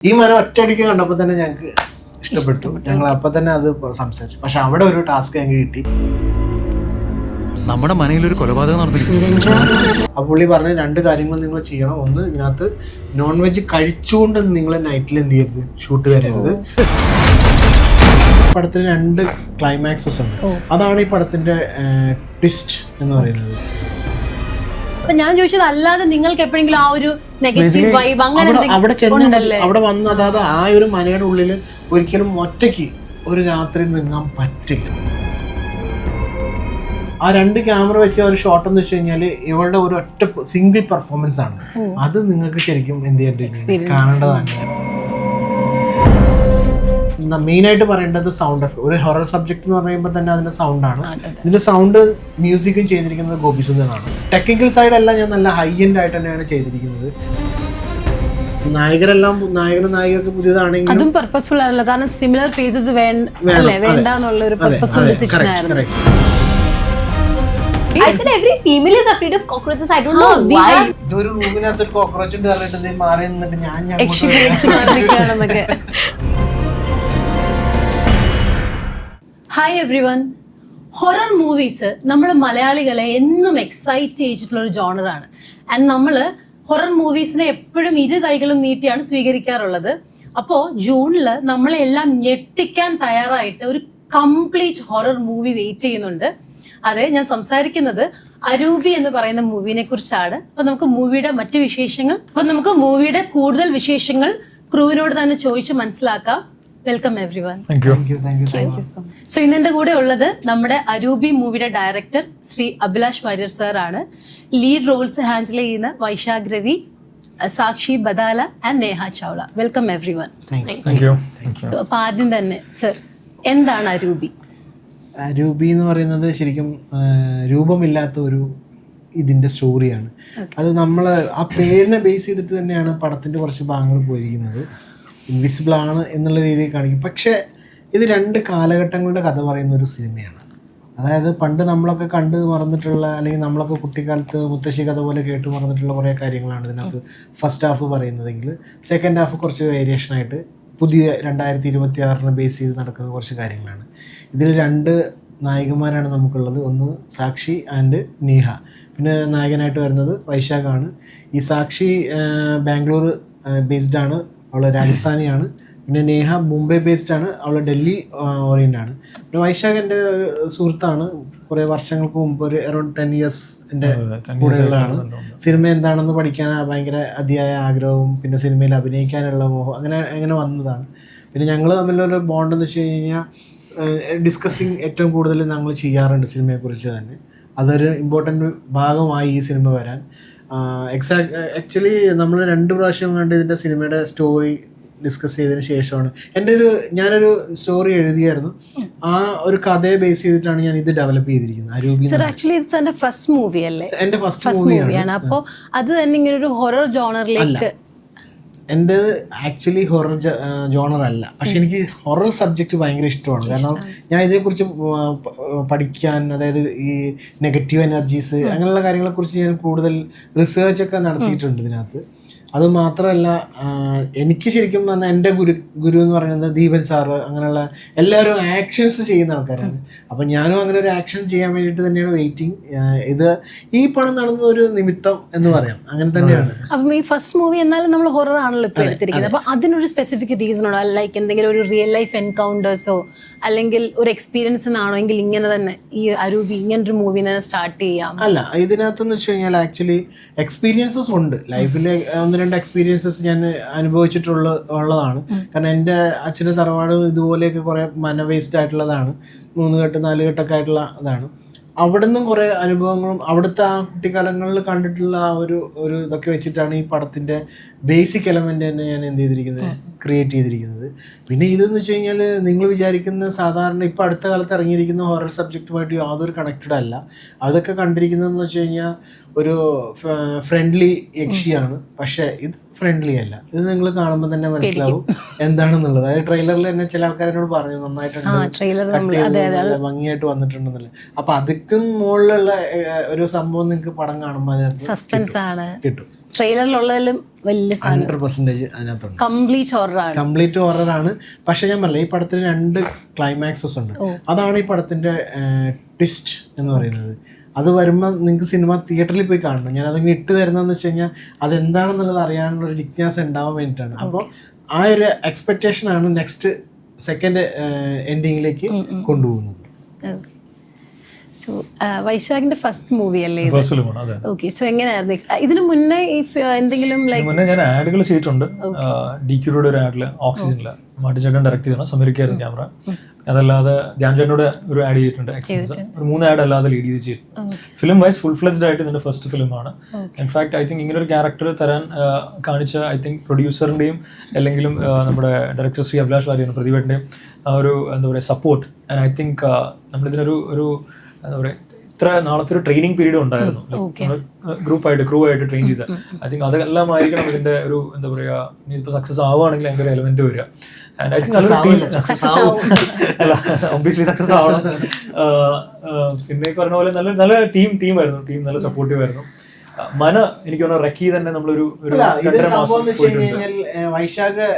ഈ മരം ഒറ്റയടിക്ക് കണ്ടപ്പോൾ തന്നെ ഞങ്ങൾക്ക് ഇഷ്ടപ്പെട്ടു. ഞങ്ങൾ അപ്പം തന്നെ അത് സംസാരിച്ചു. പക്ഷെ അവിടെ ഒരു ടാസ്ക് ഞങ്ങൾക്ക് കിട്ടി. നമ്മുടെ മനയിലൊരു കൊലപാതകം നടന്നിരിക്കുന്നു. ആ പുള്ളി പറഞ്ഞ രണ്ട് കാര്യങ്ങൾ നിങ്ങൾ ചെയ്യണം. ഒന്ന്, ഇതിനകത്ത് നോൺ വെജ് കഴിച്ചുകൊണ്ട് നിങ്ങൾ നൈറ്റിൽ എന്ത് ചെയ്യരുത്, ഷൂട്ട് വരരുത്. പടത്തിൽ രണ്ട് ക്ലൈമാക്സസ് ഉണ്ട്. അതാണ് ഈ പടത്തിന്റെ ട്വിസ്റ്റ് എന്ന് പറയുന്നത്. ഞാൻ ചോദിച്ചത് അല്ലാതെ നിങ്ങൾക്ക് എപ്പോഴെങ്കിലും ആ ഒരു നെഗറ്റീവ് വൈബ് അങ്ങനെ അവിടെ വന്ന്, അതായത് ആ ഒരു മനയുടെ ഉള്ളിൽ ഒരിക്കലും ഒറ്റയ്ക്ക് ഒരു രാത്രി നിന്നാൻ പറ്റില്ല. ആ രണ്ട് ക്യാമറ വെച്ച ഒരു ഷോട്ട് എന്ന് വെച്ച് കഴിഞ്ഞാൽ ഇവളുടെ ഒരു ഒറ്റ സിംഗിൾ പെർഫോമൻസ് ആണ്. അത് നിങ്ങൾക്ക് ശരിക്കും എന്ത് ചെയ്യേണ്ടത്, കാണേണ്ടതാണ്. മെയിനായിട്ട് പറയേണ്ടത് സൗണ്ട് എഫക്ട്. ഒരു ഹൊറർ സബ്ജക്ട് എന്ന് പറയുമ്പോൾ തന്നെ അതിന്റെ സൗണ്ടാണ്. ഇതിന്റെ സൗണ്ട് മ്യൂസിക്കും ചെയ്തിരിക്കുന്നത് ഗോപി സുന്ദറാണ്. ടെക്നിക്കൽ സൈഡ് എല്ലാം ഞാൻ നല്ല ഹൈ എൻഡ് ആയിട്ട് തന്നെയാണ് ചെയ്തിരിക്കുന്നത്. നായകരെല്ലാം നായികയൊക്കെ പുതിയതാണെങ്കിൽ അതും പർപ്പസ്ഫുൾ ആണല്ലോ, കാരണം സിമിലർ ഫേസസ് വേണ്ടെന്നുള്ള ഒരു പർപ്പസ്ഫുൾ ഡിസിഷൻ ആയിരുന്നു. I said every female is afraid of cockroaches. I don't know why. ഇതൊരു റൂമിനകത്ത് ഒരു കോക്രോച്ച് ഉണ്ട് പറഞ്ഞിട്ട് മാറി നിന്നിട്ട് ഞാൻ hi every one. Horror movies നമ്മൾ മലയാളികളെ എന്നും എക്സൈറ്റ് ചെയ്യിച്ചിട്ടുള്ള ഒരു ജോണറാണ്. ആൻഡ് നമ്മൾ ഹൊറർ മൂവീസിനെ എപ്പോഴും ഇരു കൈകളും നീട്ടിയാണ് സ്വീകരിക്കാറുള്ളത്. അപ്പോൾ ജൂണിൽ നമ്മളെ എല്ലാം ഞെട്ടിക്കാൻ തയ്യാറായിട്ട് ഒരു കംപ്ലീറ്റ് ഹൊറർ മൂവി വെയിറ്റ് ചെയ്യുന്നുണ്ട്. അതെ, ഞാൻ സംസാരിക്കുന്നത് അരൂപി എന്ന് പറയുന്ന മൂവിനെ കുറിച്ചാണ്. അപ്പൊ നമുക്ക് മൂവിയുടെ കൂടുതൽ വിശേഷങ്ങൾ ക്രൂവിനോട് തന്നെ ചോദിച്ച് മനസ്സിലാക്കാം. Welcome everyone. സോ ഇന്ന് എന്റെ കൂടെ ഉള്ളത് നമ്മുടെ അരൂപി മൂവിയുടെ ഡയറക്ടർ ശ്രീ അഭിലാഷ് വാര്യർ സാർ ആണ്. ലീഡ് റോൾസ് ഹാൻഡിൽ ചെയ്യുന്ന Vaishakh Ravi, Sakshi Badala and Neha Chawla. Welcome everyone. So അപ്പൊ ആദ്യം തന്നെ സർ, എന്താണ് അരൂപി? രൂപി എന്ന് പറയുന്നത് ശരിക്കും രൂപമില്ലാത്ത ഒരു ഇതിൻ്റെ സ്റ്റോറിയാണ്. അത് നമ്മൾ ആ പേരിനെ ബേസ് ചെയ്തിട്ട് തന്നെയാണ് പടത്തിൻ്റെ കുറച്ച് ഭാഗങ്ങൾ പോയിരിക്കുന്നത്. ഇൻവിസിബിൾ ആണ് എന്നുള്ള രീതിയിൽ കാണിക്കും. പക്ഷേ ഇത് രണ്ട് കാലഘട്ടങ്ങളുടെ കഥ പറയുന്ന ഒരു സിനിമയാണ്. അതായത് പണ്ട് നമ്മളൊക്കെ കണ്ട് മറന്നിട്ടുള്ള, അല്ലെങ്കിൽ നമ്മളൊക്കെ കുട്ടിക്കാലത്ത് മുത്തശ്ശി കഥ പോലെ കേട്ട് മറന്നിട്ടുള്ള കുറേ കാര്യങ്ങളാണ് ഇതിനകത്ത് ഫസ്റ്റ് ഹാഫ് പറയുന്നതെങ്കിൽ സെക്കൻഡ് ഹാഫ് കുറച്ച് വേരിയേഷനായിട്ട് പുതിയ 2026 ബേസ് ചെയ്ത് നടക്കുന്ന കുറച്ച് കാര്യങ്ങളാണ്. ഇതിൽ രണ്ട് നായികമാരാണ് നമുക്കുള്ളത്. ഒന്ന് സാക്ഷി ആൻഡ് നീഹ. പിന്നെ നായകനായിട്ട് വരുന്നത് വൈശാഖാണ്. ഈ സാക്ഷി ബാംഗ്ലൂർ ബേസ്ഡ് ആണ്, അവൾ രാജസ്ഥാനിയാണ്. പിന്നെ നേഹ മുംബൈ ബേസ്ഡ് ആണ്, അവൾ ഡൽഹി ഓറിയൻ്റ് ആണ്. പിന്നെ വൈശാഖ് എൻ്റെ ഒരു സുഹൃത്താണ്. കുറേ വർഷങ്ങൾക്ക് മുമ്പ് ഒരു അറൗണ്ട് 10 years എൻ്റെ കൂടെയുള്ളതാണ്. സിനിമ എന്താണെന്ന് പഠിക്കാൻ ഭയങ്കര അതിയായ ആഗ്രഹവും പിന്നെ സിനിമയിൽ അഭിനയിക്കാനുള്ള മോഹം അങ്ങനെ വന്നതാണ്. പിന്നെ ഞങ്ങൾ തമ്മിലൊരു ബോണ്ട് എന്ന് വെച്ച് കഴിഞ്ഞാൽ ഡിസ്കസിങ് ഏറ്റവും കൂടുതൽ ഞങ്ങൾ ചെയ്യാറുണ്ട് സിനിമയെക്കുറിച്ച് തന്നെ. അതൊരു ഇമ്പോർട്ടൻ്റ് ഭാഗമായി ഈ സിനിമ വരാൻ. ആക്ച്വലി നമ്മൾ 2 പ്രാവശ്യം കണ്ട് ഇതിൻ്റെ സിനിമയുടെ സ്റ്റോറി ഡിസ്കസ് ചെയ്തതിന് ശേഷമാണ് ഞാനൊരു സ്റ്റോറി എഴുതിയായിരുന്നു. ആ ഒരു കഥയെ ബേസ് ചെയ്തിട്ടാണ് ഞാൻ ഇത് ഡെവലപ്പ് ചെയ്തിരിക്കുന്നത്. അരൂപി എന്റെ ഫസ്റ്റ് മൂവി അല്ലേ? എന്റെ ഫസ്റ്റ് മൂവിയാണ്. അപ്പൊ അത് തന്നെ ഇങ്ങനെ ഒരു ഹൊറർ ജോണറിലേക്ക്. എൻ്റെ ആക്ച്വലി ഹൊറർ ജോണർ അല്ല, പക്ഷെ എനിക്ക് ഹൊറർ സബ്ജക്റ്റ് ഭയങ്കര ഇഷ്ടമാണ്. കാരണം ഞാൻ ഇതിനെക്കുറിച്ച് പഠിക്കാൻ, അതായത് ഈ നെഗറ്റീവ് എനർജീസ് അങ്ങനെയുള്ള കാര്യങ്ങളെക്കുറിച്ച് ഞാൻ കൂടുതൽ റിസേർച്ചൊക്കെ നടത്തിയിട്ടുണ്ട് ഇതിനകത്ത്. അതുമാത്രമല്ല, എനിക്ക് ശരിക്കും പറഞ്ഞാൽ എൻ്റെ ഗുരു എന്ന് പറയുന്നത് ദീപൻ സാറ്, അങ്ങനെയുള്ള എല്ലാവരും ആക്ഷൻസ് ചെയ്യുന്ന ആൾക്കാരാണ്. അപ്പം ഞാനും അങ്ങനെ ഒരു ആക്ഷൻ ചെയ്യാൻ വേണ്ടിയിട്ട് തന്നെയാണ് വെയിറ്റിംഗ്. ഇത് ഈ പടം നടന്ന ഒരു നിമിത്തം എന്ന് പറയാം, അങ്ങനെ തന്നെയാണ്. അപ്പം ഈ ഫസ്റ്റ് മൂവി എന്നാലും നമ്മൾ ഹൊറർ ആണല്ലോ ഇപ്പോൾ എടുത്തിരിക്കുന്നത്. അപ്പം അതിനൊരു സ്പെസിഫിക് റീസൺ ഉണ്ടോ? ലൈക്ക് എന്തെങ്കിലും ഒരു റിയൽ ലൈഫ് എൻകൗണ്ടേഴ്സോ അല്ലെങ്കിൽ ഒരു എക്സ്പീരിയൻസ് ആണോ? എങ്കിൽ ഇങ്ങനെ തന്നെ ഈ അരൂപി ഇങ്ങനൊരു മൂവി തന്നെ സ്റ്റാർട്ട് ചെയ്യാം? അല്ല, ഇതിനകത്തെന്ന് വെച്ച് കഴിഞ്ഞാൽ ആക്ച്വലി എക്സ്പീരിയൻസസ് ഉണ്ട്. ലൈഫിലെ 1-2 എക്സ്പീരിയൻസസ് ഞാൻ അനുഭവിച്ചിട്ടുള്ളതാണ്. കാരണം എൻ്റെ അച്ഛൻ്റെ തറവാട് ഇതുപോലെയൊക്കെ കുറേ വേസ്റ്റ് ആയിട്ടുള്ളതാണ്. 3 കെട്ട് 4 കെട്ടൊക്കെ ആയിട്ടുള്ള ഇതാണ്. അവിടെ നിന്നും കുറേ അനുഭവങ്ങളും അവിടുത്തെ ആ കുട്ടിക്കാലങ്ങളിൽ കണ്ടിട്ടുള്ള ആ ഒരു ഇതൊക്കെ വെച്ചിട്ടാണ് ഈ പടത്തിൻ്റെ ബേസിക് എലമെൻ്റ് തന്നെ ഞാൻ എന്ത് ചെയ്തിരിക്കുന്നത്, ക്രിയേറ്റ് ചെയ്തിരിക്കുന്നത്. പിന്നെ ഇതെന്ന് വെച്ച് കഴിഞ്ഞാൽ നിങ്ങൾ വിചാരിക്കുന്ന സാധാരണ ഇപ്പോൾ അടുത്ത കാലത്ത് ഇറങ്ങിയിരിക്കുന്ന ഹൊറർ സബ്ജക്റ്റുമായിട്ട് യാതൊരു കണക്റ്റഡ് അല്ല. അതൊക്കെ കണ്ടിരിക്കുന്നതെന്ന് വെച്ച് കഴിഞ്ഞാൽ ഒരു ഫ്രണ്ട്ലി യക്ഷിയാണ്. പക്ഷേ ഇത് ഫ്രണ്ട്ലി അല്ല. ഇത് നിങ്ങൾ കാണുമ്പോൾ തന്നെ മനസ്സിലാവും എന്താണെന്നുള്ളത്. അതായത് ട്രെയിലറിൽ തന്നെ ചില ആൾക്കാരോട് പറഞ്ഞു നന്നായിട്ടുണ്ട്, നല്ല ഭംഗിയായിട്ട് വന്നിട്ടുണ്ടെന്നല്ലേ. അപ്പൊ അതിക്കും മുകളിലുള്ള ഒരു സംഭവം നിങ്ങൾക്ക് പടം കാണുമ്പോൾ അതിനകത്ത് സസ്പെൻസ് ആണ് കിട്ടും. ട്രെയിലറിലുള്ളതിലും വലിയ 100% അതിനകത്തുണ്ട്. കംപ്ലീറ്റ് ഹൊററാണ്. പക്ഷെ ഞാൻ പറഞ്ഞില്ല, ഈ പടത്തിന് 2 ക്ലൈമാക്സസ് ഉണ്ട്. അതാണ് ഈ പടത്തിന്റെ ട്വിസ്റ്റ് എന്ന് പറയുന്നത്. അത് വരുമ്പോൾ നിങ്ങൾക്ക് സിനിമ തിയേറ്ററിൽ പോയി കാണണം. ഞാൻ അതിങ്ങനെ ഇട്ട് തരുന്നതെന്ന് വെച്ച് കഴിഞ്ഞാൽ അതെന്താണെന്നുള്ളത് അറിയാനുള്ള ഒരു ജിജ്ഞാസ ഉണ്ടാവാൻ വേണ്ടിയിട്ടാണ്. അപ്പോൾ ആ ഒരു എക്സ്പെക്റ്റേഷനാണ് നെക്സ്റ്റ് സെക്കൻഡ് എൻഡിങ്ങിലേക്ക് കൊണ്ടുപോകുന്നത്. വൈശാഖിന്റെ ഫസ്റ്റ് മൂവി അല്ലേ? ഫസ്റ്റ് ഫിലിമാണ്. അതെ. ഓക്കെ. സോ എങ്ങനെയായിരുന്നു ഇതിനു മുന്നേ എന്തെങ്കിലും മുന്നേ ഞാൻ ആഡുകൾ ചെയ്തിട്ടുണ്ട്. DQയുടെ ഒരു ആഡില്, ഓക്സിജനില് മാട്ടിച്ചേട്ടൻ ഡയറക്ട് ചെയ്താണ്, സമീർക്കായിരുന്നു ക്യാമറ. അതല്ലാതെ ധ്യാൻചേട്ടനോട് ഒരു ആഡ് ചെയ്തിട്ടുണ്ട്, ഒരു 3 ആഡ് അല്ലാതെ ലീഡ് ചെയ്ത് ചെയ്തു. ഫിലിം വൈസ് ഫുൾ ഫ്ലെജ്ഡ് ആയിട്ട് ഇതിന്റെ ഫസ്റ്റ് ഫിലിമാണ്. ഇൻഫാക്ട് ഐ തിങ്ക് ഇങ്ങനെ ഒരു ക്യാരക്ടർ തരാൻ കാണിച്ച ഐ തിങ്ക് പ്രൊഡ്യൂസറിന്റെയും അല്ലെങ്കിലും നമ്മുടെ ഡയറക്ടർ ശ്രീ അഭിലാഷ് വാര്യനും പ്രതിഭയുടെയും ആ ഒരു എന്താ പറയുക സപ്പോർട്ട്. ആൻഡ് ഐ തിങ്ക് നമ്മളിതിനൊരു എന്താ പറയുക ഇത്ര നാളത്തെ ഒരു ട്രെയിനിങ് പീരീഡ് ഉണ്ടായിരുന്നു, ഗ്രൂപ്പായിട്ട് ക്രൂ ആയിട്ട് ട്രെയിൻ ചെയ്ത. ഐ തിങ്ക് അതെല്ലാം ആയിരിക്കണം ഇതിന്റെ ഒരു എന്താ പറയുക, ഇനിയിപ്പോൾ സക്സസ് ആവുകയാണെങ്കിൽ അതിന്റെ ഒരു എലമെന്റ് വരിക. And I think obviously success ആവണം. പിന്നെ പറഞ്ഞ പോലെ നല്ല ടീമായിരുന്നു. ടീം നല്ല സപ്പോർട്ടീവ് ആയിരുന്നു. എനിക്ക് തോന്നുന്നു റക്കി തന്നെ നമ്മളൊരു വൈശാഖ്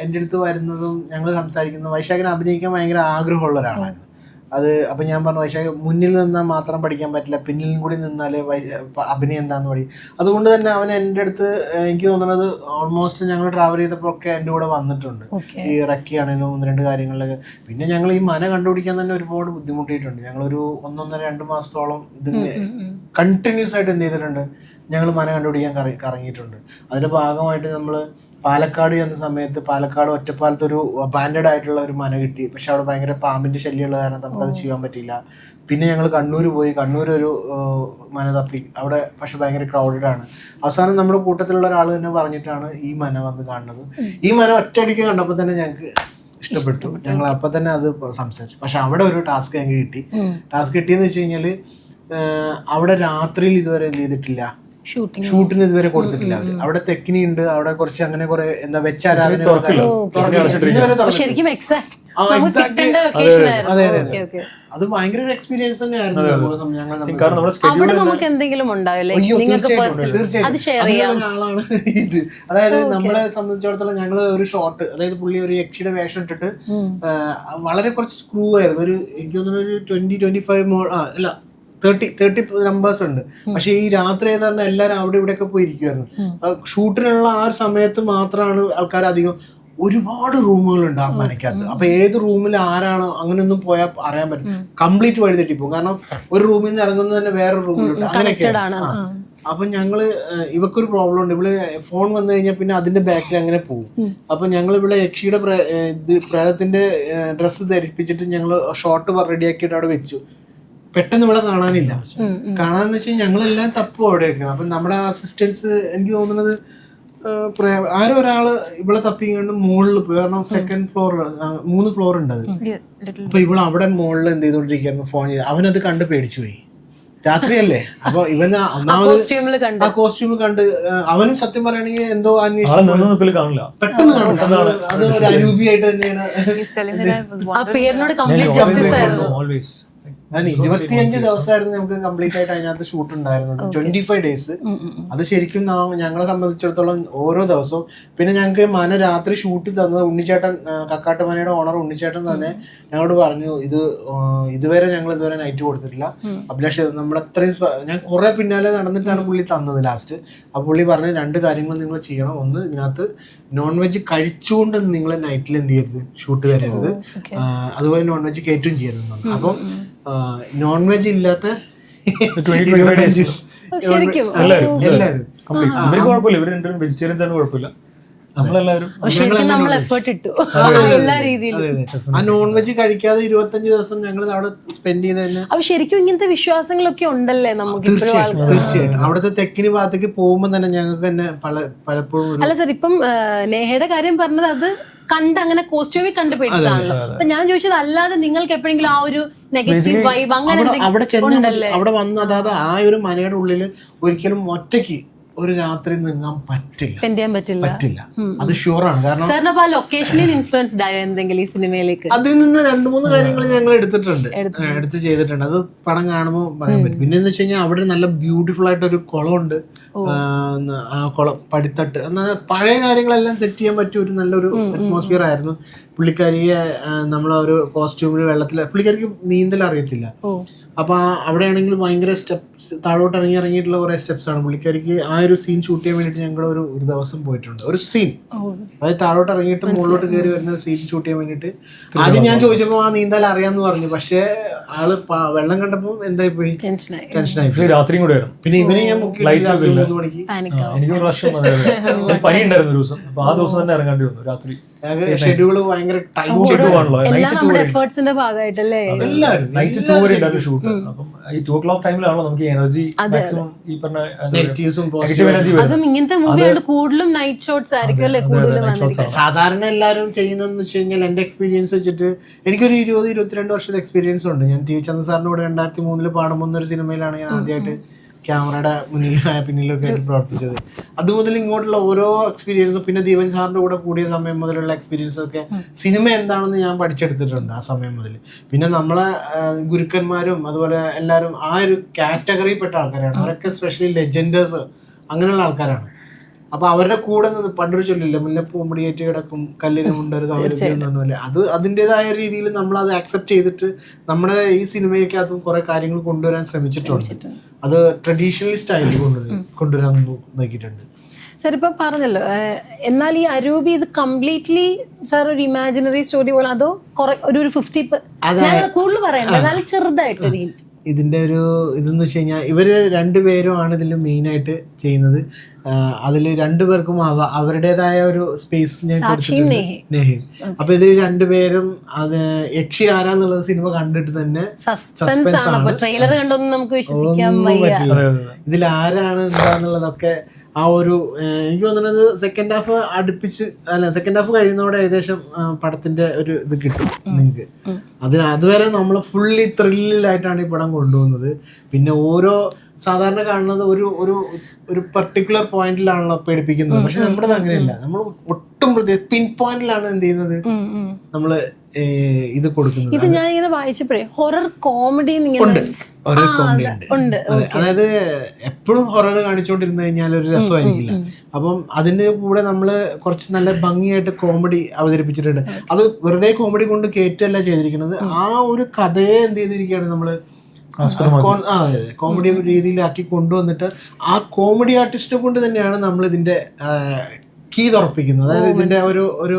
എൻ്റെ അടുത്ത് വരുന്നതും ഞങ്ങൾ സംസാരിക്കുന്നതും വൈശാഖിനെ അഭിനയിക്കാൻ ഭയങ്കര ആഗ്രഹമുള്ള ഒരാളാണ്. അത് അപ്പം ഞാൻ പറഞ്ഞു, വൈശാഖ് മുന്നിൽ നിന്നാൽ മാത്രം പഠിക്കാൻ പറ്റില്ല, പിന്നിലും കൂടി നിന്നാലേ അഭിനയം എന്താണെന്ന് പഠിക്കും. അതുകൊണ്ട് തന്നെ അവൻ എൻ്റെ അടുത്ത് എനിക്ക് തോന്നുന്നത് ഓൾമോസ്റ്റ് ഞങ്ങൾ ട്രാവൽ ചെയ്തപ്പോൾ ഒക്കെ എൻ്റെ കൂടെ വന്നിട്ടുണ്ട്. ഈ റക്കി ആണെങ്കിലും 1-2 കാര്യങ്ങളിലൊക്കെ. പിന്നെ ഞങ്ങൾ ഈ മന കണ്ടുപിടിക്കാൻ തന്നെ ഒരുപാട് ബുദ്ധിമുട്ടിയിട്ടുണ്ട്. ഞങ്ങളൊരു 1-1.5-2 മാസത്തോളം ഇത് കണ്ടിന്യൂസ് ആയിട്ട് എന്ത് ചെയ്തിട്ടുണ്ട്, ഞങ്ങൾ മന കണ്ടുപിടിക്കാൻ കറങ്ങിയിട്ടുണ്ട്. അതിൻ്റെ ഭാഗമായിട്ട് നമ്മൾ പാലക്കാട് ചെന്ന സമയത്ത് പാലക്കാട് ഒറ്റപ്പാലത്ത് ഒരു അബാൻഡഡ് ആയിട്ടുള്ള ഒരു മന കിട്ടി. പക്ഷെ അവിടെ ഭയങ്കര പാമ്പിന്റെ ശല്യമുള്ള കാരണം നമുക്കത് ചെയ്യാൻ പറ്റില്ല. പിന്നെ ഞങ്ങൾ കണ്ണൂർ പോയി, കണ്ണൂർ ഒരു മന തപ്പി, അവിടെ പക്ഷെ ഭയങ്കര ക്രൗഡഡ് ആണ്. അവസാനം നമ്മുടെ കൂട്ടത്തിലുള്ള ഒരാൾ തന്നെ പറഞ്ഞിട്ടാണ് ഈ മന വന്ന് കാണുന്നത്. ഈ മന ഒറ്റയടിക്ക് കണ്ടപ്പോൾ തന്നെ ഞങ്ങൾക്ക് ഇഷ്ടപ്പെട്ടു. ഞങ്ങൾ അപ്പം തന്നെ അത് സംസാരിച്ചു. പക്ഷെ അവിടെ ഒരു ടാസ്ക് ഞങ്ങൾക്ക് കിട്ടി. ടാസ്ക് കിട്ടിയെന്ന് വെച്ച് കഴിഞ്ഞാൽ അവിടെ രാത്രിയിൽ ഇതുവരെ എന്ത് ചെയ്തിട്ടില്ല, ഷൂട്ടിന് ഇതുവരെ കൊടുത്തിട്ടില്ല. അവിടെ തെക്കിനി ഉണ്ട്, അവിടെ കുറച്ച് അങ്ങനെ കുറെ എന്താ വെച്ചാരാധന. അത് ഭയങ്കര ഒരു എക്സ്പീരിയൻസ് തന്നെയായിരുന്നു. ആളാണ് ഇത്. അതായത് നമ്മളെ സംബന്ധിച്ചിടത്തോളം ഞങ്ങൾ ഒരു ഷോട്ട്, അതായത് പുള്ളി ഒരു യക്ഷിയുടെ വേഷം ഇട്ടിട്ട് വളരെ കുറച്ച് ക്രൂ ആയിരുന്നു. ഒരു എനിക്ക് തോന്നുന്നു ഒരു 20-25 അല്ല 30 നമ്പേഴ്സ് ഉണ്ട്. പക്ഷെ ഈ രാത്രി ഏതാണ്ട് എല്ലാവരും അവിടെ ഇവിടെയൊക്കെ പോയി ഇരിക്കുമായിരുന്നു. ഷൂട്ടിനുള്ള ആ ഒരു സമയത്ത് മാത്രമാണ് ആൾക്കാർ അധികം. ഒരുപാട് റൂമുകളുണ്ട് ആ മനക്കകത്ത്. അപ്പൊ ഏത് റൂമിൽ ആരാണോ അങ്ങനെയൊന്നും പോയാൽ അറിയാൻ പറ്റും. കംപ്ലീറ്റ് വഴി തെറ്റിപ്പോകും. കാരണം ഒരു റൂമിൽ നിന്ന് ഇറങ്ങുന്നത് തന്നെ വേറൊരു റൂമിലുണ്ട്, അങ്ങനെയൊക്കെയാണ്. അപ്പൊ ഞങ്ങള് ഇവക്കൊരു പ്രോബ്ലം ഉണ്ട്. ഇവള് ഫോൺ വന്നു കഴിഞ്ഞാൽ പിന്നെ അതിന്റെ ബാക്കിൽ അങ്ങനെ പോകും. അപ്പൊ ഞങ്ങൾ ഇവിടെ യക്ഷിയുടെ പ്രേതത്തിന്റെ ഡ്രസ്സ് ധരിപ്പിച്ചിട്ട് ഞങ്ങൾ ഷോട്ട് റെഡിയാക്കിയിട്ട് അവിടെ വെച്ചു. പെട്ടെന്ന് ഇവിടെ കാണാനില്ല. കാണാന്ന് വെച്ചാൽ ഞങ്ങളെല്ലാം തപ്പും അവിടെ ഇരിക്കണം. അപ്പൊ നമ്മുടെ അസിസ്റ്റൻസ് എനിക്ക് തോന്നുന്നത് ആരോ ഒരാള് ഇവിടെ തപ്പിക്കൊണ്ട് മുകളിൽ പോയി. കാരണം 2nd ഫ്ലോർ 3 ഫ്ലോർ ഉണ്ട് അത്. അപ്പൊ ഇവിടെ അവിടെ മുകളിൽ എന്ത് ചെയ്തോണ്ടിരിക്കുന്നു, ഫോൺ ചെയ്ത്. അവനത് കണ്ട് പേടിച്ചു പോയി. രാത്രിയല്ലേ, അപ്പൊ ഇവന് ഒന്നാമത് ആ കോസ്റ്റ്യൂം കണ്ട് അവനും സത്യം പറയുകയാണെങ്കിൽ എന്തോ അന്വേഷിച്ചു പെട്ടെന്ന് കാണില്ല. അത് ഒരു അരൂപിയായിട്ട് തന്നെയാണ്. ഞാൻ 25 ദിവസമായിരുന്നു നമുക്ക് കംപ്ലീറ്റ് ആയിട്ട് അതിനകത്ത് ഷൂട്ട് ഉണ്ടായിരുന്നത്. 25 ഡേയ്സ്. അത് ശരിക്കും ഞങ്ങളെ സംബന്ധിച്ചിടത്തോളം ഓരോ ദിവസവും. പിന്നെ ഞങ്ങൾക്ക് മന രാത്രി ഷൂട്ട് തന്നത് ഉണ്ണിച്ചേട്ടൻ, കക്കാട്ടുമനയുടെ ഓണർ ഉണ്ണിച്ചേട്ടൻ തന്നെ ഞങ്ങളോട് പറഞ്ഞു, ഇതുവരെ ഞങ്ങൾ ഇതുവരെ നൈറ്റ് കൊടുത്തിട്ടില്ല. അഭിലാഷ് നമ്മുടെ അത്രയും ഞാൻ കുറെ പിന്നാലെ നടന്നിട്ടാണ് പുള്ളി തന്നത് ലാസ്റ്റ്. അപ്പോൾ പുള്ളി പറഞ്ഞു 2 കാര്യങ്ങൾ നിങ്ങൾ ചെയ്യണം. ഒന്ന്, ഇതിനകത്ത് നോൺ വെജ് കഴിച്ചുകൊണ്ട് നിങ്ങൾ നൈറ്റിൽ എന്ത് ചെയ്യരുത്, ഷൂട്ട് വരരുത്. അതുപോലെ നോൺ വെജ് കയറ്റും ചെയ്യരുത്. അപ്പം നോൺ വെജ് ഇല്ലാത്ത ആ നോൺ വെജ് കഴിക്കാതെ 25 ദിവസം ഞങ്ങൾ അവിടെ സ്പെൻഡ് ചെയ്ത് തന്നെ. ശരിക്കും ഇങ്ങനത്തെ വിശ്വാസങ്ങളൊക്കെ ഉണ്ടല്ലേ നമുക്ക്? തീർച്ചയായിട്ടും അവിടുത്തെ തെക്കിന് ഭാഗത്തേക്ക് പോകുമ്പോൾ തന്നെ ഞങ്ങൾക്ക് തന്നെ പലപ്പോഴും. അല്ല സാർ, ഇപ്പം നേഹയുടെ കാര്യം പറഞ്ഞത് അത് കണ്ട് അങ്ങനെ കോസ്റ്റ്യൂമിൽ കണ്ട് പേടിച്ചാണല്ലോ. അപ്പൊ ഞാൻ ചോദിച്ചത് അല്ലാതെ നിങ്ങൾക്ക് എപ്പോഴെങ്കിലും ആ ഒരു നെഗറ്റീവ് വൈബ് അങ്ങനെ അവിടെ വന്ന്, അതായത് ആ ഒരു മനയുടെ ഉള്ളിൽ ഒരിക്കലും ഒറ്റയ്ക്ക് ഒരു രാത്രി നിങ്ങാൻ പറ്റില്ല. സ്പെൻഡ് ചെയ്യാൻ പറ്റില്ല. അത് ഷുവറാണ്. കാരണം സാറിന് അപ്പൊ ആ ലൊക്കേഷനിൽ ഇൻഫ്ലുവൻസ്ഡ് ആയോ എന്തെങ്കിലും ഈ സിനിമയിലേക്ക്? അതിൽ നിന്ന് 2-3 കാര്യങ്ങൾ ഞങ്ങൾ എടുത്ത് ചെയ്തിട്ടുണ്ട്. അത് പടം കാണുമ്പോൾ പറയാൻ പറ്റും. പിന്നെ എന്ന് വെച്ച് കഴിഞ്ഞാൽ അവിടെ നല്ല ബ്യൂട്ടിഫുൾ ആയിട്ട് ഒരു കുളമുണ്ട്. ആ കുളം പടിത്തട്ട് എന്നാൽ പഴയ കാര്യങ്ങളെല്ലാം സെറ്റ് ചെയ്യാൻ പറ്റിയ ഒരു നല്ലൊരു അറ്റ്മോസ്ഫിയർ ആയിരുന്നു. പുള്ളിക്കാരിയെ നമ്മളെ ഒരു കോസ്റ്റ്യൂമിൽ വെള്ളത്തിൽ, പുള്ളിക്കാരിക്ക് നീന്തൽ അറിയത്തില്ല. അപ്പൊ അവിടെ ആണെങ്കിൽ ഭയങ്കര സ്റ്റെപ്സ്, താഴോട്ട് ഇറങ്ങിയിട്ടുള്ള കുറെ സ്റ്റെപ്സ് ആണ്. പുള്ളിക്കാരിക്ക് ആ ഒരു സീൻ ഷൂട്ട് ചെയ്യാൻ വേണ്ടിയിട്ട് ഞങ്ങൾ ഒരു ദിവസം പോയിട്ടുണ്ട്. ഒരു സീൻ, അതായത് താഴോട്ട് ഇറങ്ങിയിട്ട് മുകളിലോട്ട് കയറി വരുന്ന സീൻ ഷൂട്ട് ചെയ്യാൻ വേണ്ടിയിട്ട്. ആദ്യം ഞാൻ ചോദിച്ചപ്പോൾ ആ നീന്തൽ അറിയാന്ന് പറഞ്ഞു. പക്ഷേ ആള് വെള്ളം കണ്ടപ്പോൾ എന്തായി പോയി, ടെൻഷനായി. രാത്രിയും കൂടെ ആയിരുന്നു. പിന്നെ ഇവനെ ഞാൻ 3 മണിക്ക് എനിക്ക് പ്രാവശ്യം പനി ഉണ്ടായിരുന്നു ഒരു ദിവസം. അപ്പൊ ആ ദിവസം തന്നെ ഇറങ്ങേണ്ടി വന്നു രാത്രി. ഷെഡ്യൂള് ഭയങ്കര ടൈം എഫേർട്സിന്റെ ഭാഗമായിട്ടല്ലേ നൈറ്റ് 2 വരെ ഉണ്ടായിരുന്നു ഷൂട്ട്. അപ്പം ഈ 2 o'clock ടൈമിലാണല്ലോ നമുക്ക് എനർജി മാക്സിമം, ഈ പറഞ്ഞ നെഗറ്റീവ് എനർജി വരും. അതും ഇങ്ങനത്തെ മൂവികളുടെ കൂടുതലും നൈറ്റ് ഷോട്ട്സ് ആയിരിക്കും അല്ലേ കൂടുതലും വന്നിരിക്കുന്നത്. സാധാരണ എല്ലാവരും ചെയ്യുന്നതെന്ന് വെച്ച് കഴിഞ്ഞാൽ എന്റെ എക്സ്പീരിയൻസ് വെച്ചിട്ട് എനിക്കൊരു 20-22 വർഷത്തെ എക്സ്പീരിയൻസ് ഉണ്ട്. ഞാൻ ടി. ചന്ദ്ര സാറിന്റെ കൂടെ 2003 പാടം വന്നൊരു സിനിമയിലാണ് ഞാൻ ആദ്യമായിട്ട് ക്യാമറയുടെ പിന്നിലൊക്കെ ആയിട്ട് പ്രവർത്തിച്ചത്. അതുമുതൽ ഇങ്ങോട്ടുള്ള ഓരോ എക്സ്പീരിയൻസും, പിന്നെ ദീപൻ സാറിന്റെ കൂടെ കൂടിയ സമയം മുതലുള്ള എക്സ്പീരിയൻസും ഒക്കെ സിനിമ എന്താണെന്ന് ഞാൻ പഠിച്ചെടുത്തിട്ടുണ്ട് ആ സമയം മുതൽ. പിന്നെ നമ്മളെ ഗുരുക്കന്മാരും അതുപോലെ എല്ലാവരും ആ ഒരു കാറ്റഗറിയിൽപ്പെട്ട ആൾക്കാരാണ്. അവരൊക്കെ സ്പെഷ്യലി ലെജൻഡേഴ്സ് അങ്ങനെയുള്ള ആൾക്കാരാണ്. അപ്പൊ അവരുടെ കൂടെ നിന്ന് പണ്ടൊരു ചൊല്ലില്ല, മുല്ലപ്പൂമ്പടിയേറ്റ് കിടക്കും കല്ലിനുമുണ്ടൊരു സൗകര്യം. അത് അതിൻ്റെതായ രീതിയിൽ നമ്മൾ അത് ആക്സെപ്റ്റ് ചെയ്തിട്ട് നമ്മുടെ ഈ സിനിമയ്ക്കകത്തും കുറെ കാര്യങ്ങൾ കൊണ്ടുവരാൻ ശ്രമിച്ചിട്ടുണ്ട്. അത് ട്രഡീഷണൽ സ്റ്റൈലിൽ കൊണ്ടുവരാൻ നോക്കിയിട്ടുണ്ട്. സാർ ഇപ്പൊ പറഞ്ഞല്ലോ, എന്നാൽ ഈ അരൂപി ഇത് കംപ്ലീറ്റ്ലി സാർ ഒരു ഇമാജിനറി സ്റ്റോറി പോലെ, അതോ ഒരു 50 കൂടുതൽ പറയണ്ട, എന്നാലും ചെറുതായിട്ട് ഒരു ഹിന്റ്. ഇതിൻ്റെ ഒരു ഇതെന്ന് വെച്ച് കഴിഞ്ഞാൽ ഇവർ 2 പേരും ആണ് ഇതിൽ മെയിനായിട്ട് ചെയ്യുന്നത്. അതിൽ 2 പേർക്കും അവരുടേതായ ഒരു സ്പേസ് ഞാൻ കൊടുത്തിട്ടുണ്ട്. നെഹിം. അപ്പൊ ഇതിൽ 2 പേരും അത് യക്ഷി ആരാന്നുള്ളത് സിനിമ കണ്ടിട്ട് തന്നെ സസ്പെൻസ് ആണ്. ട്രെയിലർ കണ്ടൊന്നും നമുക്ക് വിശ്വസിക്കാൻ പറ്റില്ല. ഇതിൽ ആരാണ് എന്താന്നുള്ളതൊക്കെ ആ ഒരു എനിക്ക് തോന്നുന്നത് സെക്കൻഡ് ഹാഫ് കഴിയുന്നതോടെ ഏകദേശം പടത്തിന്റെ ഒരു ഇത് കിട്ടും നിങ്ങൾക്ക്. അതുവരെ നമ്മൾ ഫുള്ളി ത്രില്ലിലായിട്ടാണ് ഈ പടം കൊണ്ടുപോകുന്നത്. പിന്നെ ഓരോ സാധാരണ കാണുന്നത് ഒരു പർട്ടിക്കുലർ പോയിന്റിലാണല്ലോ പേടിപ്പിക്കുന്നത്. പക്ഷെ നമ്മുടെ അങ്ങനെയല്ല, നമ്മൾ ഒട്ടും പിൻ പോയിന്റിലാണ് എന്ത് ചെയ്യുന്നത്, നമ്മള് ഇത് കൊടുക്കുന്നത്. ഇത് ഞാൻ ഇങ്ങനെ വായിച്ചപ്പോഴേ ഹൊറർ കോമഡി ഉണ്ട്. അതായത് എപ്പോഴും ഹൊറർ കാണിച്ചുകൊണ്ടിരുന്നു കഴിഞ്ഞാൽ ഒരു രസമായിരിക്കില്ല. അപ്പം അതിന്റെ കൂടെ നമ്മള് കുറച്ച് നല്ല ഭംഗിയായിട്ട് കോമഡി അവതരിപ്പിച്ചിട്ടുണ്ട്. അത് വെറുതെ കോമഡി കൊണ്ട് കയറ്റല്ല ചെയ്തിരിക്കുന്നത്, ആ ഒരു കഥയെ എന്ത് ചെയ്തിരിക്കുകയാണ് നമ്മള് കോമഡി രീതിയിലാക്കി കൊണ്ടുവന്നിട്ട് ആ കോമഡി ആർട്ടിസ്റ്റിനെ കൊണ്ട് തന്നെയാണ് നമ്മൾ ഇതിന്റെ കീ തുറപ്പിക്കുന്നത്. അതായത് ഇതിന്റെ ഒരു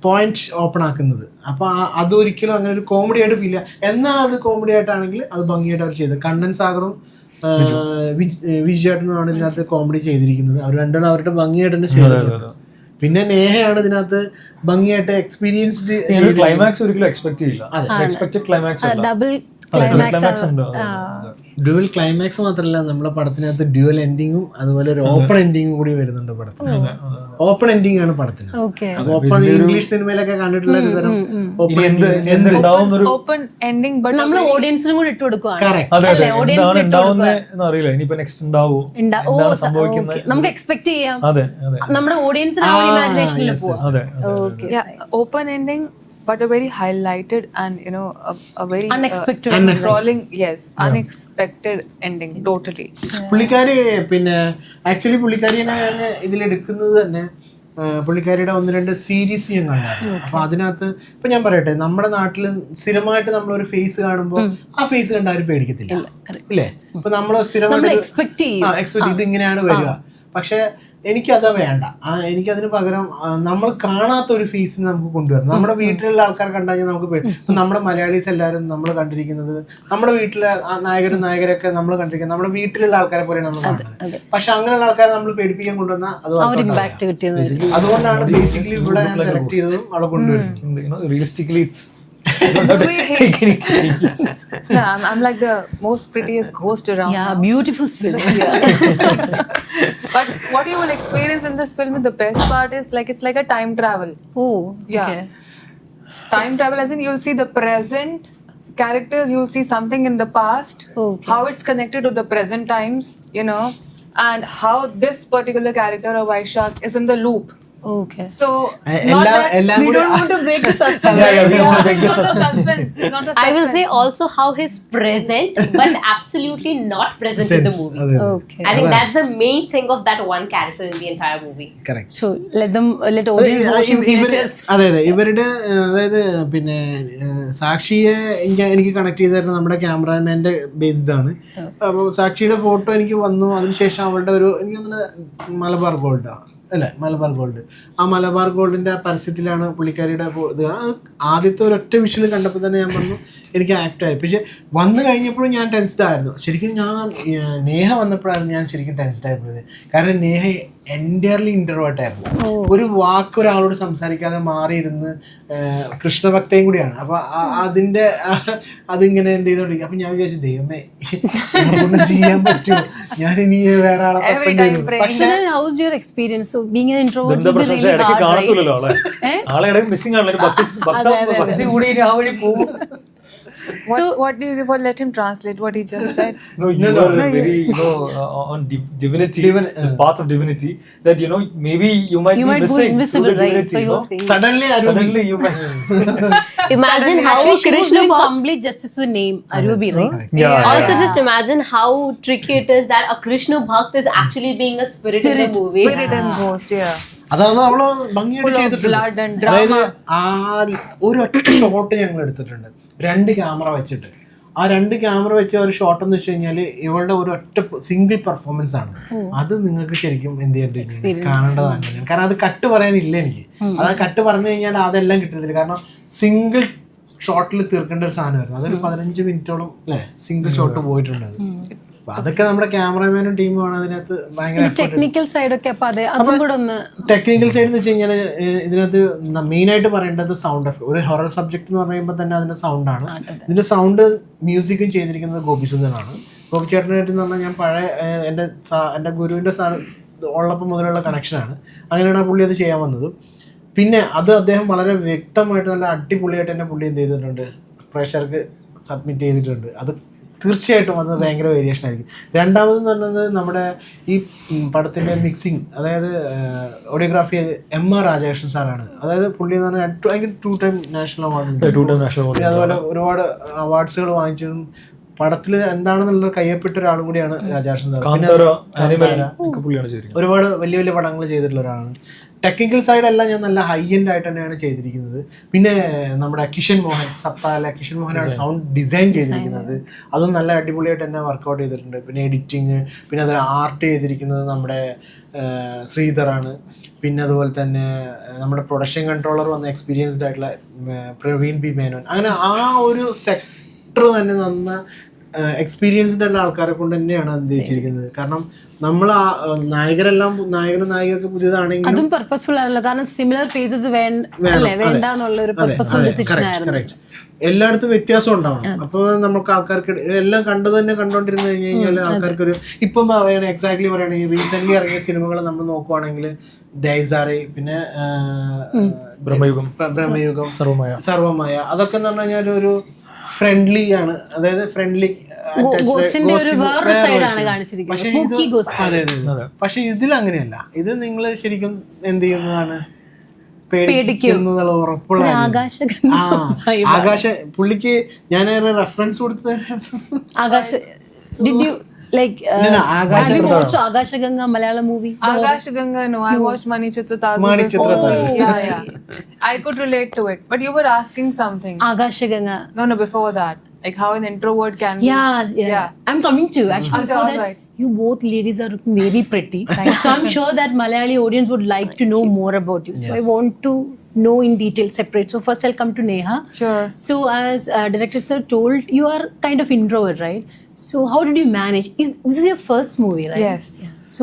പോയിന്റ് ഓപ്പൺ ആക്കുന്നത്. അപ്പൊ അതൊരിക്കലും അങ്ങനെ ഒരു കോമഡി ആയിട്ട് ഫീൽ ചെയ്യാം. എന്നാൽ അത് കോമഡി ആയിട്ടാണെങ്കിൽ അത് ഭംഗിയായിട്ട് അവർ ചെയ്തത്. കണ്ണൻ സാഗറും വിജയേട്ടനുമാണ് ഇതിനകത്ത് കോമഡി ചെയ്തിരിക്കുന്നത്. അവർ രണ്ടും അവരുടെ ഭംഗിയായിട്ട് തന്നെ ചെയ്തിട്ടുണ്ട്. പിന്നെ നേഹയാണ് ഇതിനകത്ത് ഭംഗിയായിട്ട് എക്സ്പീരിയൻസ്ഡ്. ക്ലൈമാക്സ് ഒരിക്കലും എക്സ്പെക്ട് ചെയ്യില്ല. എക്സ്പെക്റ്റഡ് ക്ലൈമാക്സ് ഡ്യുവൽ ക്ലൈമാക്സ് മാത്രമല്ല, നമ്മുടെ പടത്തിനകത്ത് ഡ്യുവൽ എൻഡിങ്ങും അതുപോലെ ഒരു ഓപ്പൺ എൻഡിങ്ങും കൂടി വരുന്നുണ്ട് പടത്തിന്. ഓപ്പൺ എൻഡിങ് ആണ് പടത്തിന്. ഓപ്പൺ ഇംഗ്ലീഷ് സിനിമയിലൊക്കെ കണ്ടിട്ടുള്ള ഒരു തരം ഓപ്പൺ എൻഡിങ്, ബട്ട് നമ്മൾ ഓഡിയൻസിനും കൂടി ഇട്ട് കൊടുക്കുകയാണ്. അറിയില്ല ഇനിയിപ്പോ നെക്സ്റ്റ് ഉണ്ടാവോ, എന്താണ് സംഭവിക്കുന്നത് നമുക്ക് എക്സ്പെക്ട് ചെയ്യാം. നമ്മുടെ ഓഡിയൻസിന് ഇമാജിനേഷനിൽ പോവാം. Open ending, but a very highlighted and a very unexpected rolling, unexpected ending totally. പുള്ളിക്കാരി പിന്നെ ആക്ച്വലി പുള്ളിക്കാരിനെ ഇതിലെടുക്കുന്നത് തന്നെ പുള്ളിക്കാരിയുടെ 1-2 സീരീസ് ഞാൻ കണ്ടായിരുന്നു. അപ്പൊ അതിനകത്ത് ഇപ്പൊ ഞാൻ പറയട്ടെ, നമ്മുടെ നാട്ടിൽ സ്ഥിരമായിട്ട് നമ്മളൊരു ഫേസ് കാണുമ്പോൾ ആ ഫേസ് കണ്ട് ആരും പേടിക്കത്തില്ല, ഇല്ലേ? ഇപ്പൊ നമ്മൾ സ്ഥിരമായിട്ട് എക്സ്പെക്ട് ഇത് ഇങ്ങനെയാണ് വരിക. പക്ഷെ എനിക്കത് വേണ്ട. എനിക്കതിന് പകരം നമ്മൾ കാണാത്ത ഒരു ഫേസിന് നമുക്ക് കൊണ്ടുവരണം. നമ്മുടെ വീട്ടിലുള്ള ആൾക്കാർ കണ്ടുകഴിഞ്ഞാൽ നമുക്ക് ഇപ്പം നമ്മുടെ മലയാളീസ് എല്ലാവരും നമ്മൾ കണ്ടിരിക്കുന്നത്, നമ്മുടെ വീട്ടിലെ നായകരൊക്കെ നമ്മൾ കണ്ടിരിക്കുന്നത് നമ്മുടെ വീട്ടിലുള്ള ആൾക്കാരെ പോലെയാണ് നമ്മൾ കാണുന്നത്. പക്ഷെ അങ്ങനെയുള്ള ആൾക്കാരെ നമ്മൾ പേടിപ്പിക്കാൻ കൊണ്ടുവന്നാൽ അത് അതുകൊണ്ടാണ് ബേസിക്കലി ഇവിടെ ഞാൻ സെലക്ട് ചെയ്തതും അവിടെ കൊണ്ടുവരുന്നത്. Realistically I'm like the most prettiest ghost around. Yeah, beautiful film. But what you will experience in this film, the best part is it's like a time travel. Oh, yeah. Okay. Time travel as in you'll see the present characters, you'll see something in the past, how it's connected to the present times, and how this particular character of Vaishak is in the loop. Okay. So എല്ലാം We കൂടി don't want to break the suspense. we don't want to break it's not the suspense. It's not the suspense. I will say also how he's present, but absolutely not present in the movie. അതെ Okay. I think that's the main thing of that one character in the entire movie. Correct. So let audience watch and ഇവര് creators. അതെ ഇവരുടെ അതായത് പിന്നെ സാക്ഷിയെ എനിക്ക് connect ചെയ്ത് തരുന്നത് നമ്മുടെ ക്യാമറാമാൻ്റെ ബേസ്ഡ് ആണ്. അപ്പോൾ സാക്ഷിയുടെ ഫോട്ടോ എനിക്ക് വന്നു, അതിനുശേഷം അവളുടെ ഒരു എനിക്ക് തോന്നുന്നത് മലബാർ ഗോൾഡാണ് അല്ലേ, മലബാർ ഗോൾഡ്. ആ മലബാർ ഗോൾഡിൻ്റെ പരസ്യത്തിലാണ് പുള്ളിക്കാരിയുടെ ഇത്. ആദ്യത്തെ ഒരൊറ്റ വിഷ്വൽ കണ്ടപ്പോൾ തന്നെ ഞാൻ പറഞ്ഞു എനിക്ക് ആക്റ്റായി. പക്ഷെ വന്നു കഴിഞ്ഞപ്പോഴും ഞാൻ ടെൻസ്ഡ് ആയിരുന്നു. ശരിക്കും ഞാൻ നേഹ വന്നപ്പോഴായിരുന്നു ഞാൻ ശരിക്കും ടെൻസ്ഡ് ആയിപ്പോയത്. കാരണം നേഹ എൻറ്റയർലി ഇൻട്രോവേർട്ടായിരുന്നു. ഒരു വാക്ക് ഒരാളോട് സംസാരിക്കാതെ മാറിയിരുന്ന് കൃഷ്ണഭക്തയും കൂടിയാണ്. അപ്പോൾ അതിൻ്റെ അതിങ്ങനെ എന്ത് ചെയ്തോണ്ടിരിക്കും. അപ്പം ഞാൻ വിചാരിച്ചു ദൈവമേ ഒന്നും ചെയ്യാൻ പറ്റുമോ, ഞാനിനി വേറെ ആളെ പക്ഷേ Then how's your experience? So being an introvert എന്താ will be പ്രശ്നം really ഇടയ്ക്ക് hard, right? കാണത്തില്ലല്ലോ ആളെ ഇടയ്ക്ക് മിസ്സിംഗ് ആണല്ലോ. ഭക്തി കൂടി ഇനി ആ വഴി പോകും. What let him translate what he just said? No, you are very, on divinity, the path of divinity, that, maybe you might You be might go missing invisible, through the right? divinity, So he was saying. suddenly you might. Imagine how Actually, she was Krishna doing Bhakt. complete justice to the name Arubi, right? Yeah. Also, just imagine how tricky it is that a Krishna Bhakt is actually being a spirit in the movie. Spirit and ghost, yeah. അതാണ് അവള് ഭംഗിയായിട്ട് blood and ചെയ്തിട്ടുണ്ട്. drama. അതായത് ഒരു ഒറ്റ shot ഞങ്ങൾ എടുത്തിട്ടുണ്ട് 2 camera വെച്ചിട്ട്. ആ 2 ക്യാമറ വെച്ച ഒരു ഷോട്ട് എന്ന് വെച്ച് കഴിഞ്ഞാൽ ഇവളുടെ ഒരു ഒറ്റ സിംഗിൾ പെർഫോമൻസ് ആണ്. അത് നിങ്ങൾക്ക് ശരിക്കും എന്ത് ചെയ്യേണ്ടത് കാണേണ്ടത് തന്നെയാണ്. കാരണം അത് കട്ട് പറയാനില്ല എനിക്ക്. അത് കട്ട് പറഞ്ഞു കഴിഞ്ഞാൽ അതെല്ലാം കിട്ടത്തില്ല. കാരണം സിംഗിൾ ഷോട്ടിൽ തീർക്കേണ്ട ഒരു സാധനമായിരുന്നു. അതൊരു 15 മിനിറ്റോളം അല്ലേ സിംഗിൾ ഷോട്ട് പോയിട്ടുണ്ട്. അതൊക്കെ നമ്മുടെ ക്യാമറമാനും ടീമുമാണ് അതിനകത്ത് ഭയങ്കര ടെക്നിക്കൽ സൈഡ് ഒക്കെ. അപ്പൊ അതും കൂടെ ഒന്ന് ടെക്നിക്കൽ സൈഡ് എന്ന് വെച്ച് കഴിഞ്ഞാൽ ഇതിനകത്ത് മെയിനായിട്ട് പറയേണ്ടത് സൗണ്ട് എഫക്ട്. ഒരു ഹൊറർ സബ്ജക്ട് എന്ന് പറയുമ്പോൾ തന്നെ അതിന്റെ സൗണ്ടാണ്. ഇതിന്റെ സൗണ്ട് മ്യൂസിക്കും ചെയ്തിരിക്കുന്നത് ഗോപി സുന്ദറാണ്. ഗോപി ചേട്ടനായിട്ട് എന്ന് പറഞ്ഞാൽ ഞാൻ പഴയ എൻ്റെ ഗുരുവിൻ്റെ ഉള്ളപ്പം മുതലുള്ള കണക്ഷനാണ്. അങ്ങനെയാണ് ആ പുള്ളി അത് ചെയ്യാൻ വന്നത്. പിന്നെ അത് അദ്ദേഹം വളരെ വ്യക്തമായിട്ട് നല്ല അടിപൊളിയായിട്ട് തന്നെ പുള്ളി എന്ത് ചെയ്തിട്ടുണ്ട്, പ്രേക്ഷകർക്ക് സബ്മിറ്റ് ചെയ്തിട്ടുണ്ട്. അത് തീർച്ചയായിട്ടും അത് ഭയങ്കര വേരിയേഷൻ ആയിരിക്കും. രണ്ടാമതെന്ന് പറയുന്നത് നമ്മുടെ ഈ പടത്തിൻ്റെ മിക്സിങ്, അതായത് ഓഡിയോഗ്രാഫി MR രാജകൃഷ്ണൻ സാറാണ്. അതായത് പുള്ളി എന്ന് പറഞ്ഞാൽ 2 ടൈം നാഷണൽ അവാർഡ് ഉണ്ട്. പിന്നെ അതുപോലെ ഒരുപാട് അവാർഡ്സുകൾ വാങ്ങിച്ചിട്ടും പടത്തിൽ എന്താണെന്നുള്ള കയ്യപ്പെട്ട ഒരാളും കൂടിയാണ് രാജകൃഷ്ണൻ സാർ. ഒരുപാട് വലിയ വലിയ പടങ്ങൾ ചെയ്തിട്ടുള്ള ഒരാളാണ്. ടെക്നിക്കൽ സൈഡ് എല്ലാം ഞാൻ നല്ല ഹൈ എൻഡ് ആയിട്ട് തന്നെയാണ് ചെയ്തിരിക്കുന്നത്. പിന്നെ നമ്മുടെ കിഷൻ മോഹനാണ് സൗണ്ട് ഡിസൈൻ ചെയ്തിരിക്കുന്നത്. അതും നല്ല അടിപൊളിയായിട്ട് തന്നെ വർക്കൗട്ട് ചെയ്തിട്ടുണ്ട്. പിന്നെ എഡിറ്റിങ്, പിന്നെ അത് ആർട്ട് ചെയ്തിരിക്കുന്നത് നമ്മുടെ ശ്രീധറാണ്. പിന്നെ അതുപോലെ തന്നെ നമ്മുടെ പ്രൊഡക്ഷൻ കൺട്രോളർ വന്ന എക്സ്പീരിയൻസ്ഡ് ആയിട്ടുള്ള പ്രവീൺ ബി മേനോൻ. അങ്ങനെ ആ ഒരു സെക്ടർ തന്നെ നന്ന എക്സ്പീരിയൻസ്ഡ് ആയിട്ടുള്ള ആൾക്കാരെ കൊണ്ട് തന്നെയാണ് അത് ചെയ്തിരിക്കുന്നത്. കാരണം നമ്മൾ നായകരും നായികയൊക്കെ പുതിയതാണെങ്കിലും അതും പർപ്പസ്ഫുൾ ആണല്ലോ. കാരണം സിമിലർ ഫേസസ് വേണ്ട എന്നുള്ള ഒരു പർപ്പസ്ഫുൾ ഡിസിഷൻ ആയിരുന്നു. എല്ലായിടത്തും വ്യത്യാസം ഉണ്ടാവണം. അപ്പോൾ നമുക്ക് ആൾക്കാർക്ക് എല്ലാം കണ്ടുകൊണ്ടിരുന്നു കഴിഞ്ഞ് കഴിഞ്ഞാൽ ആൾക്കാർക്കൊരു ഇപ്പം പറയണ എക്സാക്ട്ലി പറയുകയാണെങ്കിൽ റീസെന്റ് ഇറങ്ങിയ സിനിമകൾ നമ്മൾ നോക്കുവാണെങ്കിൽ ഡൈസാറി, പിന്നെ ബ്രഹ്മയുഗം, സർവമായ, അതൊക്കെ എന്ന് പറഞ്ഞു കഴിഞ്ഞാൽ ഒരു ഫ്രണ്ട്ലി ആണ്. അതായത് ഫ്രണ്ട്ലി പക്ഷെ ഇതിൽ അങ്ങനെയല്ല. ഇത് നിങ്ങൾ ശരിക്കും എന്ത് ചെയ്യുന്നതാണ്, പേടിക്കുന്നുള്ള ഉറപ്പുള്ള ആകാശ. പുള്ളിക്ക് ഞാൻ റെഫറൻസ് കൊടുത്ത Agashaganga Malayalam movie. Agashaganga, no, I watched Manichitra Tazu. Yeah. I could relate to it, but you were asking something. Agashaganga. No, before that, like how an introvert can be. Yeah. I'm coming to actually. Before that, right. You both ladies are looking very pretty. So I'm sure that Malayali audience would like to know more about you. So I want to know in detail, separate. So first I'll come to Neha. Sure. So as director sir told, you are kind of introvert, right? So how did you manage? This is your first movie, right? Yes. Yeah. So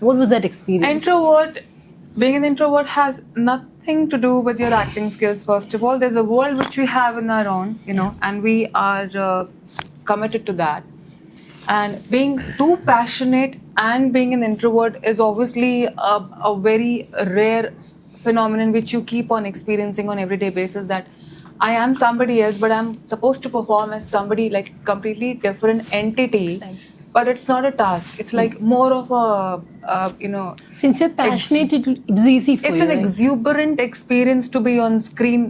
what was that experience? Being an introvert has nothing to do with your acting skills. First of all, there's a world which we have in our own, and we are committed to that. And being too passionate and being an introvert is obviously a very rare phenomenon which you keep on experiencing on everyday basis, that I am somebody else but I'm supposed to perform as somebody like completely different entity. but it's not a task. It's like more of a, Since you're passionate, it's easy for it's you. an right? exuberant experience to be on screen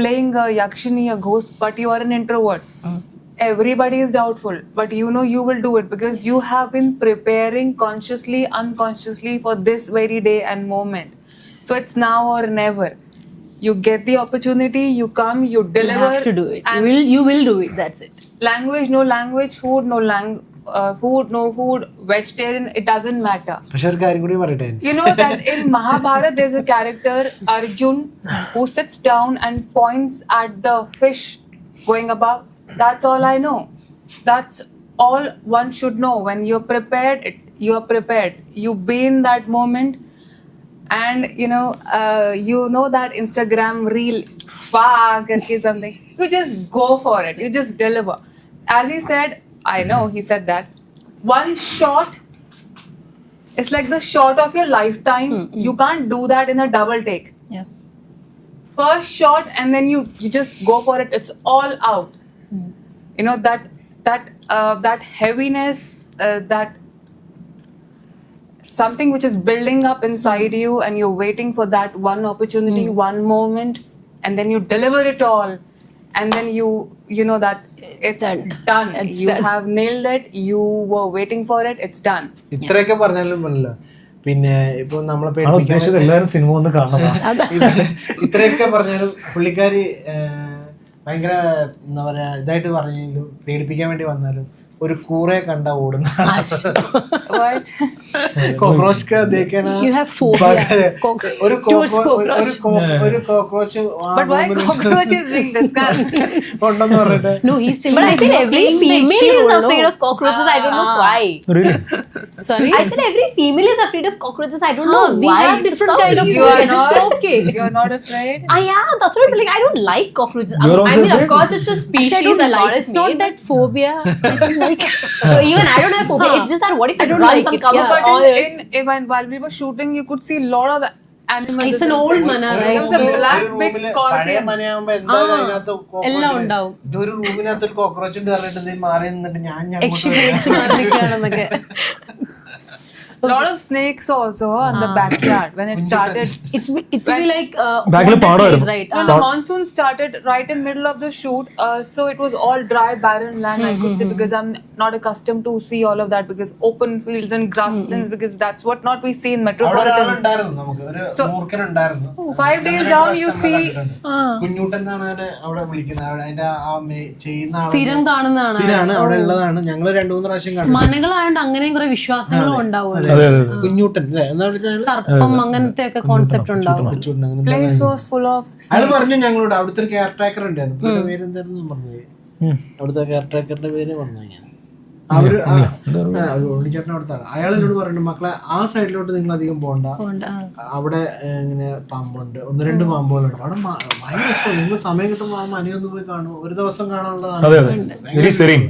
playing a yakshini, a ghost, but you are an introvert. Everybody is doubtful, but you know you will do it because you have been preparing consciously, unconsciously for this very day and moment. So it's now or never. You get the opportunity, you come, you You deliver. have to do it. And You will do it. That's it. language, no language, food, no food, vegetarian, it doesn't matter. പക്ഷെ ഒരു കാര്യം കൂടി പറയട്ടെ, You know that in Mahabharata there's a character Arjun who sits down and points at the fish going above. That's all I know. That's all one should know. When you're prepared, you're prepared. You be in that moment, and you know that Instagram reel, something. You just go for it. You just deliver. As he said, I know he said that. One shot. It's like the shot of your lifetime. You can't do that in a double take. Yeah. First shot and then you just go for it. It's all out. You know that heaviness, that something which is building up inside you, and you're waiting for that one opportunity, one moment, and then you deliver it all, and then you know that it's done. It's You done. have nailed it. You were waiting for it. It's done. ഇത്രയൊക്കെ പറഞ്ഞാലും പറഞ്ഞല്ലോ, പിന്നെ ഇപ്പൊ നമ്മളെ ആണ് പേടിപ്പിക്കാൻ ഉദ്ദേശിച്ചത് എല്ലാവരും സിനിമ ഒന്ന് കാണണം. ഇത്രയൊക്കെ പറഞ്ഞാലും പുള്ളിക്കാരി ഭയങ്കര എന്താ പറയാ ഇതായിട്ട് പറഞ്ഞാലും പേടിപ്പിക്കാൻ വേണ്ടി വന്നാലും ഒരു കൂറെ കണ്ട ഓടുന്ന What? കോക്രോച്ച് ദേക്കാനാ You have phobia. ഒരു Towards cockroach. Cockroach But why cockroach is being discussed? ഉണ്ടെന്ന് പറഞ്ഞിട്ട് No, he's saying But I that feel you're every playing the female Ikshi is role, afraid no? of cockroaches. I don't know why. Really? Sorry. I said every female is afraid of cockroaches. I don't know We why. have different For some kind of reason. You are It's not okay. You're not afraid. I am. That's what I'm like. I don't like cockroaches. You're I also mean, of afraid? course, it's a I species don't that like. God has It's not made. that phobia. I don't like. So even I don't have phobia. It's just that what if I it don't runs like and it, comes yeah. for But all its while we were shooting, you could see a lot of animals. It's an old mana, right? It's a black big പഴയ scorpion. മനയാകുമ്പോ എന്തായാലും അതിനകത്ത് എല്ലാം ഉണ്ടാവും. ഇതൊരു റൂമിനകത്ത് ഒരു cockroach ഉണ്ട് പറഞ്ഞിട്ട് ഇത് മാറി നിന്നിട്ട് ഞാൻ Ikshi പേടിച്ച് മാറി നിൽക്കുകയാണെന്നൊക്കെ. A lot of snakes also in the backyard when it started. It's be like Back haunted പാടമായിരുന്നു. place, right? When the monsoon started right in middle of the shoot, so it was all dry, barren land. I could say because I'm not accustomed to see all of that because open fields and grasslands because that's what not we see in അവിടെ metropolitan. ഒരാളുണ്ടായിരുന്നു, നമുക്ക് ഒരു മൂർഖനുണ്ടായിരുന്നു. 5 days down you see. Kunjoottan എന്നാണ് അവനെ അവിടെ വിളിക്കുന്നത്. അതിന്റെ ചെയ്യുന്ന ആള് സ്ഥിരം കാണുന്നതാണ്. സ്ഥിരാണ്, അവിടെ ഉള്ളതാണ്. ഞങ്ങള് 2-3 പ്രാവശ്യം കണ്ടു. മനകളായോണ്ട് അങ്ങനെയും കുറെ വിശ്വാസങ്ങളും ഉണ്ടാവും. അതെ അതെ അതെ. കുഞ്ഞൂട്ടൻ അല്ലേ എന്നാ വിളിച്ചാൽ സർപ്പം അങ്ങനത്തെ ഒക്കെ കോൺസെപ്റ്റ് ഉണ്ടാവും. Place was full of. അയാൾ പറഞ്ഞു ഞങ്ങളോട് അവിടുത്തെ ഒരു കെയർ ടേക്കർ ഉണ്ടായിരുന്നു. പുള്ളിയുടെ പേര് എന്തായിരുന്നു പറഞ്ഞു, അവിടുത്തെ കെയർ ടേക്കറിന്റെ പേര് പറഞ്ഞു. ഞാൻ അവര് ഓടിച്ചേട്ടൻ അവിടുത്താണ്. അയാൾ എന്നോട് പറഞ്ഞു, മക്കളെ ആ സൈഡിലോട്ട് നിങ്ങൾ അധികം പോകണ്ട, അവിടെ ഇങ്ങനെ പാമ്പുണ്ട്, 1-2 പാമ്പുകളുണ്ട് അവിടെ. ഭയങ്കര രസം, നിങ്ങൾ സമയം കിട്ടുമ്പോൾ ആ മനയൊന്ന് പോയി കാണും. ഒരു ദിവസം കാണാനുള്ളതാണ്. അതെ അതെ. Very serene.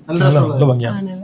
നല്ല രസമുള്ള ഭംഗിയാണ്.